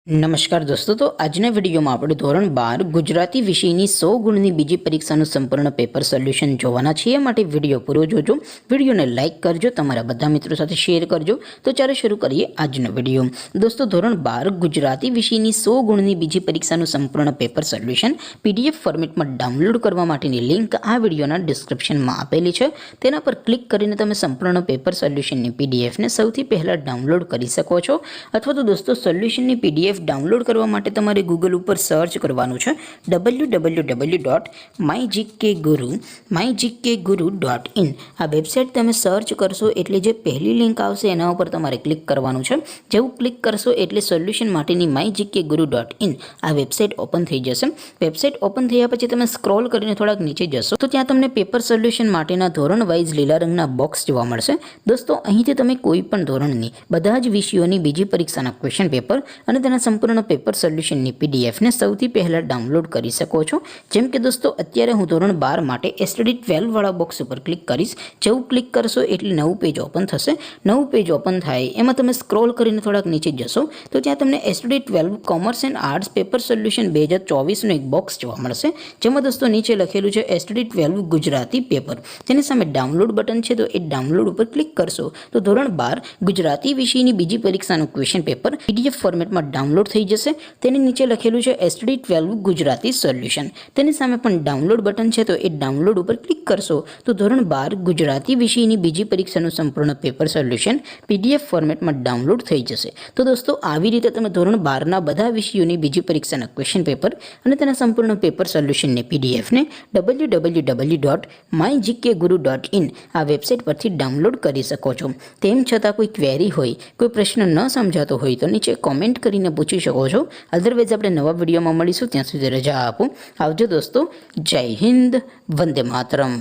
નમસ્કાર દોસ્તો, તો આજના વિડીયોમાં આપણે ધોરણ 12 ગુજરાતી વિષયની 100 ગુણની બીજી પરીક્ષાનું સંપૂર્ણ પેપર સોલ્યુશન જોવાના છીએ. માટે વિડીયો પૂરો જોજો, વિડીયોને લાઇક કરજો, તમારા બધા મિત્રો સાથે શેર કરજો. તો ચાલો શરૂ કરીએ આજનો વિડીયો. દોસ્તો, ધોરણ 12 ગુજરાતી વિષયની 100 ગુણની બીજી પરીક્ષાનું સંપૂર્ણ પેપર સોલ્યુશન PDF ફોર્મેટમાં ડાઉનલોડ કરવા માટેની લિંક આ વિડીયોના ડિસ્ક્રિપ્શનમાં આપેલી છે. તેના પર ક્લિક કરીને તમે સંપૂર્ણ પેપર સોલ્યુશનની PDFને સૌથી પહેલાં ડાઉનલોડ કરી શકો છો. અથવા તો દોસ્તો, સોલ્યુશનની PDF ડાઉનલોડ કરવા માટે તમારે ગૂગલ ઉપર સર્ચ કરવાનું છે www.mygkguru.in. આ વેબસાઇટ તમે સર્ચ કરશો એટલે જે પહેલી લિંક આવશે એના ઉપર તમારે ક્લિક કરવાનું છે. જેવું ક્લિક કરશો એટલે સોલ્યુશન માટેની mygkguru.in આ વેબસાઇટ ઓપન થઈ જશે. વેબસાઇટ ઓપન થયા પછી તમે સ્ક્રોલ કરીને થોડાક નીચે જશો તો ત્યાં તમને પેપર સોલ્યુશન માટેના ધોરણ વાઇઝ લીલા રંગના બોક્સ જોવા મળશે. દોસ્તો, અહીંથી તમે કોઈ પણ ધોરણની બધા જ વિષયોની બીજી પરીક્ષાના ક્વેશ્ચન પેપર અને તેના સંપૂર્ણ પેપર સોલ્યુશનની PDFને સૌથી પહેલાં ડાઉનલોડ કરી શકો છો. જેમ કે દોસ્તો, અત્યારે હું ધોરણ 12 માટે STD 12 વાળા બોક્સ ઉપર ક્લિક કરીશ. જેવું ક્લિક કરશો એટલે નવું પેજ ઓપન થશે. નવું પેજ ઓપન થાય એમાં તમે સ્ક્રોલ કરીને થોડાક નીચે જશો તો ત્યાં તમને STD 12 commerce and arts paper solution 2024નું એક બોક્સ જોવા મળશે. જેમાં દોસ્તો નીચે લખેલું છે STD 12 ગુજરાતી પેપર. તેની સામે ડાઉનલોડ બટન છે, તો એ ડાઉનલોડ ઉપર ક્લિક કરશો તો ધોરણ 12 ગુજરાતી વિષયની બીજી પરીક્ષાનું ક્વેશ્ચન પેપર PDF ફોર્મેટમાં ડાઉનલોડ થઈ જશે. તેની નીચે લખેલું છે STD 12 ગુજરાતી સોલ્યુશન. તેની સામે પણ ડાઉનલોડ બટન છે, તો એ ડાઉનલોડ ઉપર ક્લિક કરશો તો ધોરણ 12 ગુજરાતી વિષયની બીજી પરીક્ષાનું સંપૂર્ણ પેપર સોલ્યુશન PDF ફોર્મેટમાં ડાઉનલોડ થઈ જશે. તો દોસ્તો, આવી રીતે તમે ધોરણ 12ના બધા વિષયોની બીજી પરીક્ષાના ક્વેશ્ચન પેપર અને તેના સંપૂર્ણ પેપર સોલ્યુશનની PDFને www.mygkguru.in આ વેબસાઇટ પરથી ડાઉનલોડ કરી શકો છો. તેમ છતાં કોઈ ક્વેરી હોય, કોઈ પ્રશ્ન ન સમજાતો હોય તો નીચે કોમેન્ટ કરીને પૂછી શકો છો. અધરવાઇઝ આપણે નવા વિડીયોમાં મળીશું. ત્યાં સુધી રજા આપો. આવજો દોસ્તો. જય હિન્દ. વંદે માતરમ.